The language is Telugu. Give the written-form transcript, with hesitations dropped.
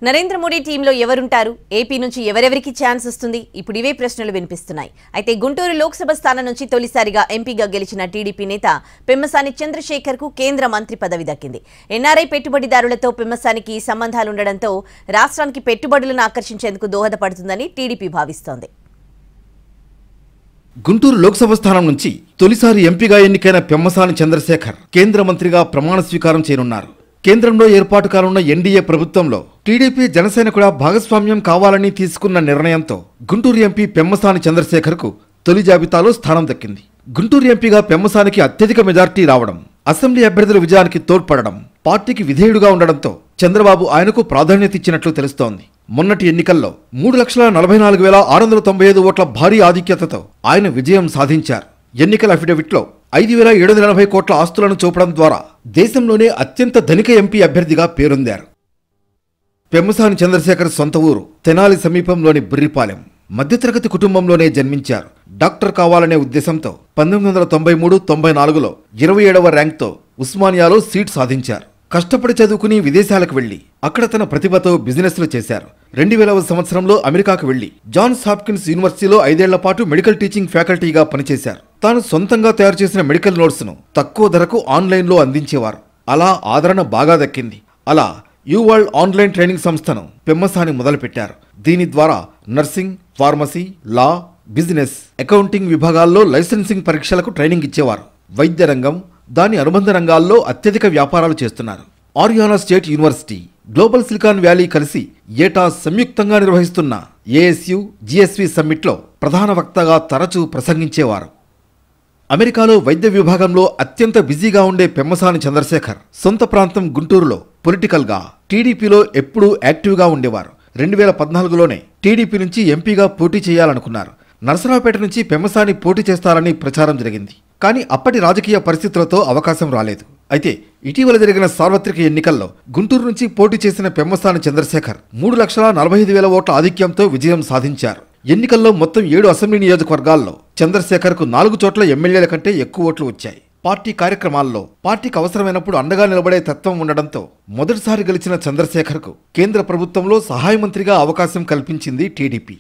నరేంద్ర మోడీ టీంలో ఎవరుంటారు? ఏపీ నుంచి ఎవరెవరికి ఛాన్స్ వస్తుంది? ఇప్పుడు ఇవే ప్రశ్నలు వినిపిస్తున్నాయి. అయితే గుంటూరు లోక్సభ స్థానం నుంచి తొలిసారిగా ఎంపీగా గెలిచిన టీడీపీ నేత పెమ్మసాని చంద్రశేఖర్ కు కేంద్ర మంత్రి పదవి దక్కింది. ఎన్ఆర్ఐ పెట్టుబడిదారులతో పెమ్మసానికి సంబంధాలుండడంతో రాష్ట్రానికి పెట్టుబడులను ఆకర్షించేందుకు దోహదపడుతుందని టీడీపీ భావిస్తోంది. గుంటూరు లోక్సభ స్థానం నుంచి తొలిసారి ఎంపీగా ఎన్నికైన పెమ్మసాని చంద్రశేఖర్ కేంద్ర మంత్రిగా ప్రమాణ స్వీకారం చేయనున్నారు. కేంద్రంలో ఏర్పాటు కానున్న ఎన్డీఏ ప్రభుత్వంలో టీడీపీ జనసేన కూడా భాగస్వామ్యం కావాలని తీసుకున్న నిర్ణయంతో గుంటూరు ఎంపీ పెమ్మసాని చంద్రశేఖర్ కు తొలి జాబితాలో స్థానం దక్కింది. గుంటూరు ఎంపీగా పెమ్మసానికి అత్యధిక మెజార్టీ రావడం, అసెంబ్లీ అభ్యర్థుల విజయానికి తోడ్పడడం, పార్టీకి విధేయుడుగా ఉండడంతో చంద్రబాబు ఆయనకు ప్రాధాన్యత ఇచ్చినట్లు తెలుస్తోంది. మొన్నటి ఎన్నికల్లో 3,44,695 ఓట్ల భారీ ఆధిక్యతతో ఆయన విజయం సాధించారు. ఎన్నికల అఫిడవిట్లో 5,780 కోట్ల ఆస్తులను చూపడం ద్వారా దేశంలోనే అత్యంత ధనిక ఎంపీ అభ్యర్థిగా పేరొందారు. పెమ్మసాని చంద్రశేఖర్ సొంత ఊరు తెనాలి సమీపంలోని బుర్రిపాలెం. మధ్యతరగతి కుటుంబంలోనే జన్మించారు. డాక్టర్ కావాలనే ఉద్దేశంతో 1993-94లో 27వ ర్యాంక్తో ఉస్మానియాలో సీట్ సాధించారు. కష్టపడి చదువుకుని విదేశాలకు వెళ్లి అక్కడ తన ప్రతిభతో బిజినెస్లు చేశారు. 2000వ సంవత్సరంలో అమెరికాకు వెళ్లి జాన్స్ హాప్కిన్స్ యూనివర్సిటీలో 5 ఏళ్ల పాటు మెడికల్ టీచింగ్ ఫ్యాకల్టీగా పనిచేశారు. తాను సొంతంగా తయారు చేసిన మెడికల్ నోట్స్ ను తక్కువ ధరకు ఆన్లైన్లో అందించేవారు. అలా ఆదరణ బాగా దక్కింది. అలా యువరల్డ్ ఆన్లైన్ ట్రైనింగ్ సంస్థను పెమ్మసాని మొదలుపెట్టారు. దీని ద్వారా నర్సింగ్, ఫార్మసీ, లా, బిజినెస్, అకౌంటింగ్ విభాగాల్లో లైసెన్సింగ్ పరీక్షలకు ట్రైనింగ్ ఇచ్చేవారు. వైద్య రంగం, దాని అనుబంధ రంగాల్లో అత్యధిక వ్యాపారాలు చేస్తున్నారు. Ariana state university, global silicon valley కలిసి ఏటా సంయుక్తంగా నిర్వహిస్తున్న ఏఎస్యు జిఎస్వి సమ్మిట్లో ప్రధాన వక్తగా తరచూ ప్రసంగించేవారు. అమెరికాలో వైద్య విభాగంలో అత్యంత బిజీగా ఉండే పెమ్మసాని చంద్రశేఖర్ సొంత ప్రాంతం గుంటూరులో పొలిటికల్గా టీడీపీలో ఎప్పుడూ యాక్టివ్గా ఉండేవారు. 2014లోనే టీడీపీ నుంచి ఎంపీగా పోటీ చేయాలనుకున్నారు. నరసరావుపేట నుంచి పెమ్మసాని పోటీ చేస్తారని ప్రచారం జరిగింది. కానీ అప్పటి రాజకీయ పరిస్థితులతో అవకాశం రాలేదు. అయితే ఇటీవల జరిగిన సార్వత్రిక ఎన్నికల్లో గుంటూరు నుంచి పోటీ చేసిన పెమ్మసాని చంద్రశేఖర్ 3,45,000 ఓట్ల ఆధిక్యంతో విజయం సాధించారు. ఎన్నికల్లో మొత్తం 7 అసెంబ్లీ నియోజకవర్గాల్లో చంద్రశేఖర్కు 4 చోట్ల ఎమ్మెల్యేల కంటే ఎక్కువ ఓట్లు వచ్చాయి. పార్టీ కార్యక్రమాల్లో పార్టీకి అవసరమైనప్పుడు అండగా నిలబడే తత్వం ఉండడంతో మొదటిసారి గెలిచిన చంద్రశేఖర్కు కేంద్ర ప్రభుత్వంలో సహాయ మంత్రిగా అవకాశం కల్పించింది టీడీపీ.